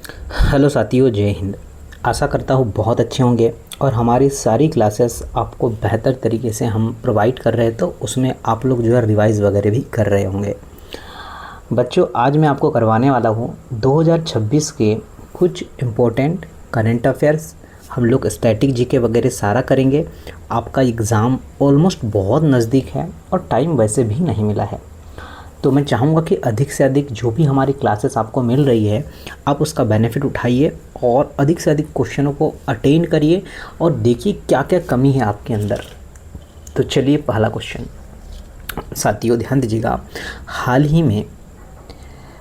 Hello साथियों, जय हिंद। आशा करता हूँ बहुत अच्छे होंगे और हमारी सारी क्लासेस आपको बेहतर तरीके से हम प्रोवाइड कर रहे हैं, तो उसमें आप लोग जो है रिवाइज़ वगैरह भी कर रहे होंगे। बच्चों, आज मैं आपको करवाने वाला हूँ 2026 के कुछ इम्पोर्टेंट करंट अफेयर्स। हम लोग स्टैटिक जीके वगैरह सारा करेंगे। आपका एग्ज़ाम ऑलमोस्ट बहुत नज़दीक है और टाइम वैसे भी नहीं मिला है, तो मैं चाहूँगा कि अधिक से अधिक जो भी हमारी क्लासेस आपको मिल रही है, आप उसका बेनिफिट उठाइए और अधिक से अधिक क्वेश्चनों को अटेंड करिए और देखिए क्या क्या कमी है आपके अंदर। तो चलिए, पहला क्वेश्चन साथियों ध्यान दीजिएगा। हाल ही में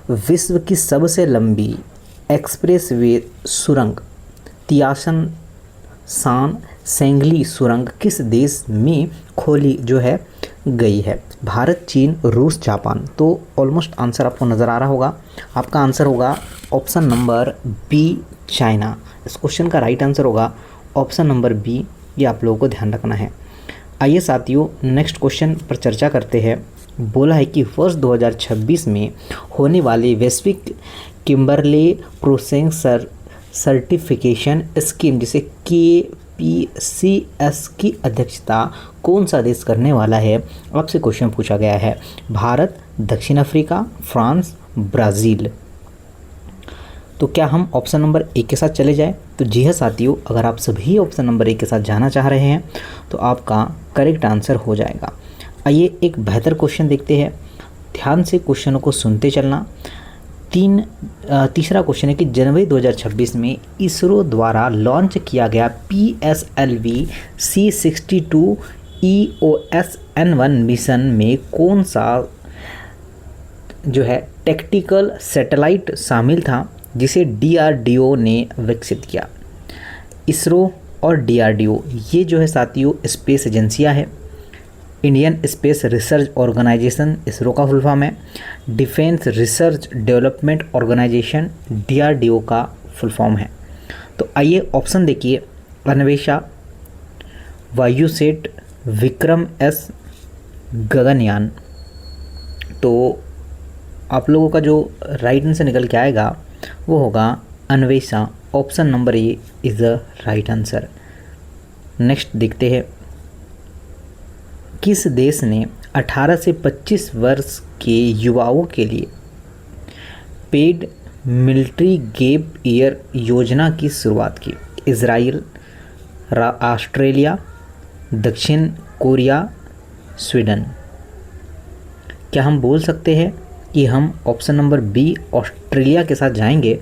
विश्व की सबसे लंबी एक्सप्रेसवे सुरंग तियासन सान सेंगली सुरंग किस देश में खोली गई है? भारत, चीन, रूस, जापान। तो ऑलमोस्ट आंसर आपको नज़र आ रहा होगा। आपका आंसर होगा ऑप्शन नंबर बी, चाइना। इस क्वेश्चन का राइट आंसर होगा ऑप्शन नंबर बी। ये आप लोगों को ध्यान रखना है। आइए साथियों, नेक्स्ट क्वेश्चन पर चर्चा करते हैं। बोला है कि वर्ष 2026 में होने वाले वैश्विक किम्बरले क्रूसिंग सर्टिफिकेशन स्कीम, जिसे KPCS की अध्यक्षता कौन सा देश करने वाला है? आपसे क्वेश्चन पूछा गया है। भारत, दक्षिण अफ्रीका, फ्रांस, ब्राज़ील। तो क्या हम ऑप्शन नंबर ए के साथ चले जाएं? तो जी हाँ साथियों, अगर आप सभी ऑप्शन नंबर ए के साथ जाना चाह रहे हैं तो आपका करेक्ट आंसर हो जाएगा। आइए एक बेहतर क्वेश्चन देखते हैं। ध्यान से क्वेश्चनों को सुनते चलना। तीसरा क्वेश्चन है कि जनवरी 2026 में इसरो द्वारा लॉन्च किया गया PSLV C62 EOSN-1 मिशन में कौन सा टैक्टिकल सैटेलाइट शामिल था, जिसे DRDO ने विकसित किया? इसरो और DRDO ये साथियों स्पेस एजेंसियां हैं। Indian space research organisation ISRO का फुल फॉर्म है। Defence research development organisation DRDO का फुल फॉर्म है। तो आइए ऑप्शन देखिए। अन्वेषा, वायुसेट, विक्रम S, गगनयान। तो आप लोगों का जो राइट आंसर निकल के आएगा वो होगा Anvesha. Option number A is the right answer. Next देखते हैं। किस देश ने 18 से 25 वर्ष के युवाओं के लिए पेड मिलिट्री गैप ईयर योजना की शुरुआत की? इज़राइल, ऑस्ट्रेलिया, दक्षिण कोरिया, स्वीडन। क्या हम बोल सकते हैं कि हम ऑप्शन नंबर बी ऑस्ट्रेलिया के साथ जाएंगे?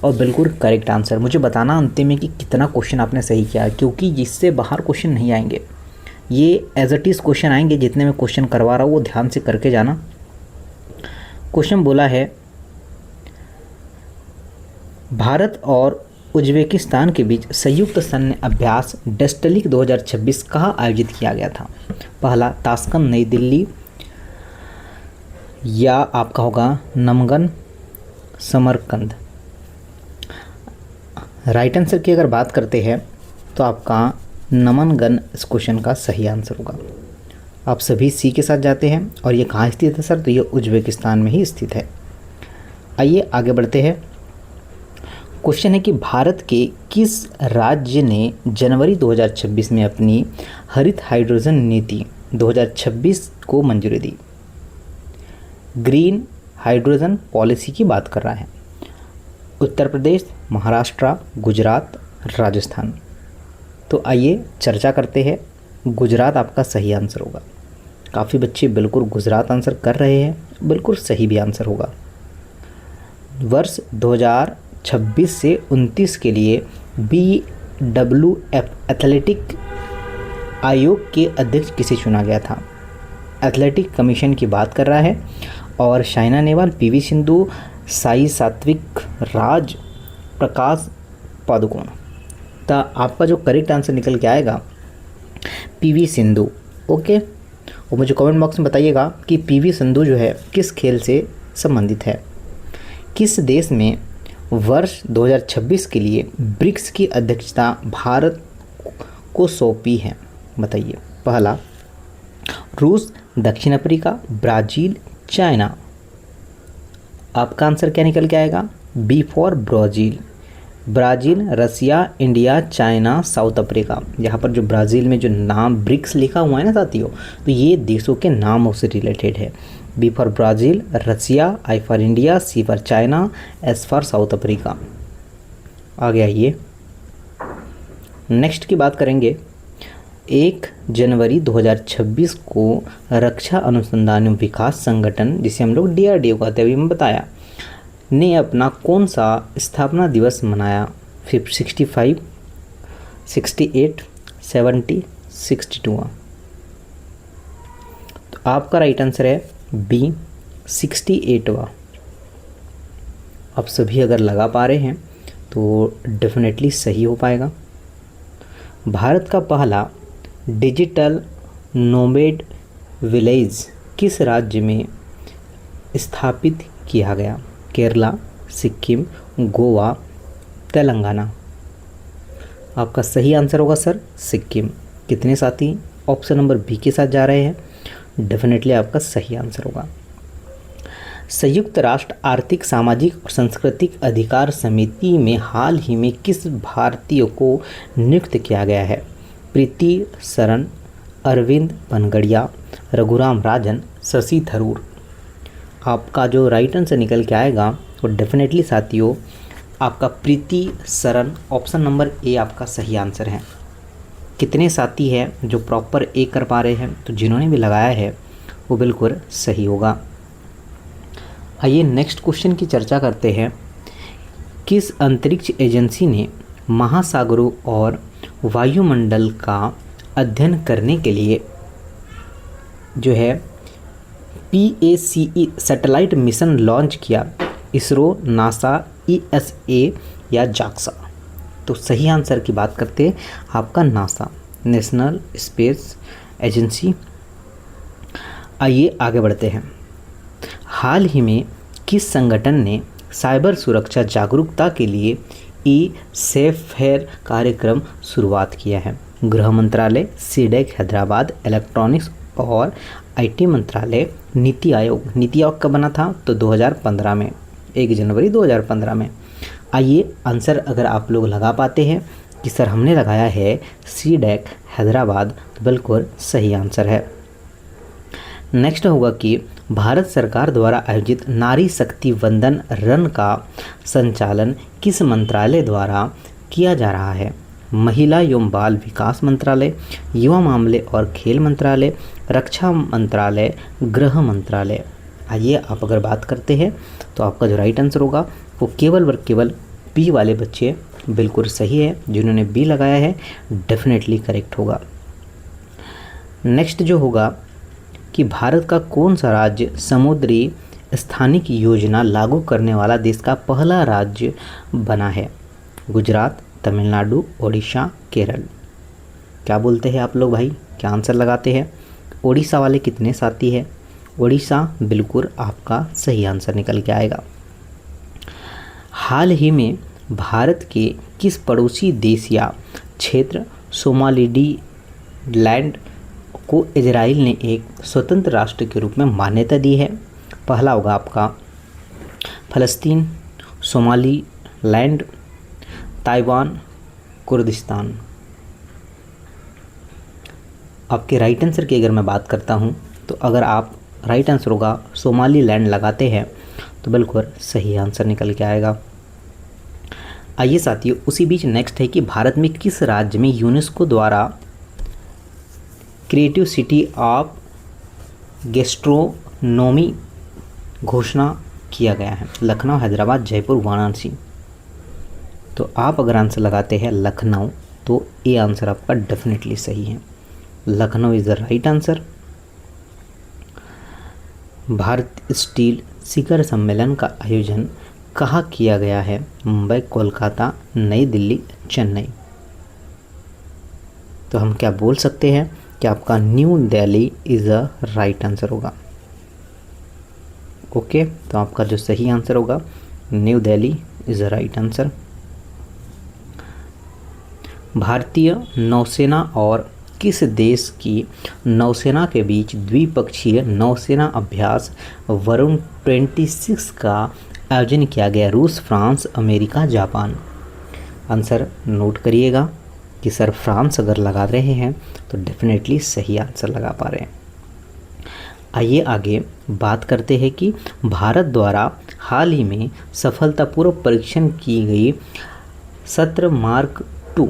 और बिल्कुल करेक्ट आंसर। मुझे बताना अंतिम में कि कितना क्वेश्चन आपने सही किया है, क्योंकि जिससे बाहर क्वेश्चन नहीं आएंगे। ये एज इट इज़ क्वेश्चन आएंगे। जितने मैं क्वेश्चन करवा रहा हूँ वो ध्यान से करके जाना। क्वेश्चन बोला है भारत और उज्बेकिस्तान के बीच संयुक्त सैन्य अभ्यास डेस्टलिक 2026 कहाँ आयोजित किया गया था? पहला ताशकंद नई दिल्ली, या आपका होगा नमगन समरकंद। राइट आंसर की अगर बात करते हैं तो आपका नमनगन इस क्वेश्चन का सही आंसर होगा। आप सभी सी के साथ जाते हैं। और ये कहाँ स्थित है सर? तो ये उज्बेकिस्तान में ही स्थित है। आइए आगे बढ़ते हैं। क्वेश्चन है कि भारत के किस राज्य ने जनवरी 2026 में अपनी हरित हाइड्रोजन नीति 2026 को मंजूरी दी? ग्रीन हाइड्रोजन पॉलिसी की बात कर रहा है। उत्तर प्रदेश, महाराष्ट्र, गुजरात, राजस्थान। तो आइए चर्चा करते हैं। गुजरात आपका सही आंसर होगा। काफ़ी बच्चे बिल्कुल गुजरात आंसर कर रहे हैं, बिल्कुल सही भी आंसर होगा। वर्ष 2026 से 29 के लिए BWF एथलेटिक आयोग के अध्यक्ष किसे चुना गया था? एथलेटिक कमीशन की बात कर रहा है। और साइना नेहवाल, PV सिंधु, साई सात्विक, राज प्रकाश पादुकोण। तो आपका जो करेक्ट आंसर निकल के आएगा PV सिंधु। ओके, और मुझे कमेंट बॉक्स में बताइएगा कि PV सिंधु किस खेल से संबंधित है। किस देश में वर्ष 2026 के लिए ब्रिक्स की अध्यक्षता भारत को सौंपी है? बताइए। पहला रूस, दक्षिण अफ्रीका, ब्राज़ील, चाइना। आपका आंसर क्या निकल के आएगा? B for Brazil, Brazil, Russia, India, China, South Africa. यहाँ पर जो ब्राज़ील में जो नाम ब्रिक्स लिखा हुआ है ना साथियों, तो ये देशों के नामों से रिलेटेड है। B for Brazil, Russia, I for India, C for China, S for South Africa. आगे आइए, नेक्स्ट की बात करेंगे। 1 जनवरी 2026 को रक्षा अनुसंधान एवं विकास संगठन, जिसे हम लोग DRDO कहते हैं, अभी मैं बताया, ने अपना कौन सा स्थापना दिवस मनाया? 65, 68, 70, 62। तो आपका राइट आंसर है बी 68वां। आप सभी अगर लगा पा रहे हैं तो डेफिनेटली सही हो पाएगा। भारत का पहला डिजिटल नोमेड विलेज किस राज्य में स्थापित किया गया? केरला, सिक्किम, गोवा, तेलंगाना। आपका सही आंसर होगा सर सिक्किम। कितने साथी ऑप्शन नंबर बी के साथ जा रहे हैं? डेफिनेटली आपका सही आंसर होगा। संयुक्त राष्ट्र आर्थिक, सामाजिक और सांस्कृतिक अधिकार समिति में हाल ही में किस भारतीय को नियुक्त किया गया है? प्रीति सरन, अरविंद पनगड़िया, रघुराम राजन, शशि थरूर। आपका जो राइट आंसर निकल के आएगा वो डेफिनेटली साथियों आपका प्रीति सरन, ऑप्शन नंबर ए आपका सही आंसर है। कितने साथी हैं जो प्रॉपर ए कर पा रहे हैं? तो जिन्होंने भी लगाया है वो बिल्कुल सही होगा। आइए नेक्स्ट क्वेश्चन की चर्चा करते हैं। किस अंतरिक्ष एजेंसी ने महासागरों और वायुमंडल का अध्ययन करने के लिए जो है PACE सैटेलाइट मिशन लॉन्च किया? इसरो, नासा, ESA या जाक्सा? तो सही आंसर की बात करते हैं आपका नासा, नेशनल स्पेस एजेंसी। आइए आगे बढ़ते हैं। हाल ही में किस संगठन ने साइबर सुरक्षा जागरूकता के लिए सेफेयर कार्यक्रम शुरुआत किया है? गृह मंत्रालय, सीडेक हैदराबाद, इलेक्ट्रॉनिक्स और IT मंत्रालय, नीति आयोग। नीति आयोग कब बना था? तो 2015 में, 1 जनवरी 2015 में। आइए आंसर अगर आप लोग लगा पाते हैं कि सर हमने लगाया है सीडेक हैदराबाद, तो बिल्कुल सही आंसर है। नेक्स्ट होगा कि भारत सरकार द्वारा आयोजित नारी शक्ति वंदन रन का संचालन किस मंत्रालय द्वारा किया जा रहा है? महिला एवं बाल विकास मंत्रालय, युवा मामले और खेल मंत्रालय, रक्षा मंत्रालय, गृह मंत्रालय। आइए आप अगर बात करते हैं तो आपका जो राइट आंसर होगा वो केवल और केवल बी वाले बच्चे बिल्कुल सही है। जिन्होंने बी लगाया है डेफिनेटली करेक्ट होगा। नेक्स्ट जो होगा कि भारत का कौन सा राज्य समुद्री स्थानिक योजना लागू करने वाला देश का पहला राज्य बना है? गुजरात, तमिलनाडु, ओडिशा, केरल। क्या बोलते हैं आप लोग भाई, क्या आंसर लगाते हैं? ओडिशा वाले कितने साथी हैं? ओडिशा बिल्कुल आपका सही आंसर निकल के आएगा। हाल ही में भारत के किस पड़ोसी देश या क्षेत्र सोमालिलैंड को इजराइल ने एक स्वतंत्र राष्ट्र के रूप में मान्यता दी है? पहला होगा आपका फ़लस्तीन, सोमालिलैंड, ताइवान, कुर्दिस्तान। आपके राइट आंसर की अगर मैं बात करता हूं तो अगर आप राइट आंसर होगा सोमालिलैंड लगाते हैं तो बिल्कुल सही आंसर निकल के आएगा। आइए साथियों उसी बीच नेक्स्ट है कि भारत में किस राज्य में यूनेस्को द्वारा क्रिएटिव सिटी ऑफ गैस्ट्रोनोमी घोषणा किया गया है? लखनऊ, हैदराबाद, जयपुर, वाराणसी। तो आप अगर आंसर लगाते हैं लखनऊ तो ये आंसर आपका डेफिनेटली सही है। Lucknow is the right answer. Bharat steel शिखर सम्मेलन का आयोजन कहाँ किया गया है? मुंबई, कोलकाता, नई दिल्ली, चेन्नई। तो हम क्या बोल सकते हैं कि आपका new Delhi is the right answer होगा। ओके, तो आपका जो सही आंसर होगा new Delhi is the right answer. भारतीय नौसेना और किस देश की नौसेना के बीच द्विपक्षीय नौसेना अभ्यास वरुण 26 का आयोजन किया गया? रूस, France, America, Japan. Answer note करिएगा कि सर फ्रांस अगर लगा रहे हैं तो डेफिनेटली सही आंसर लगा पा रहे हैं। आइए आगे बात करते हैं कि भारत द्वारा हाल ही में सफलतापूर्वक परीक्षण की गई 17 मार्क 2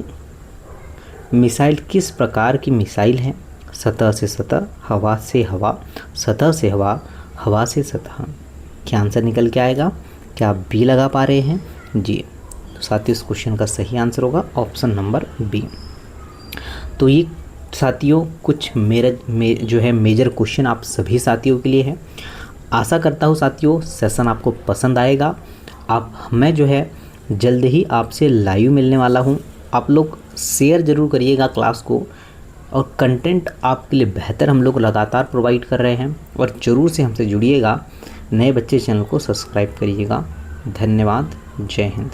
मिसाइल किस प्रकार की मिसाइल है? सतह से सतह, हवा से हवा, सतह से हवा, हवा से सतह। क्या आंसर निकल के आएगा? क्या आप बी लगा पा रहे हैं? जी, तो साथियों इस क्वेश्चन का सही आंसर होगा ऑप्शन नंबर बी। तो ये साथियों कुछ जो है मेजर क्वेश्चन आप सभी साथियों के लिए है। आशा करता हूँ साथियों सेशन आपको पसंद आएगा। मैं जो है जल्द ही आपसे लाइव मिलने वाला हूँ। आप लोग शेयर ज़रूर करिएगा क्लास को, और कंटेंट आपके लिए बेहतर हम लोग लगातार प्रोवाइड कर रहे हैं, और ज़रूर से हमसे जुड़िएगा। नए बच्चे चैनल को सब्सक्राइब करिएगा। धन्यवाद। जय हिंद।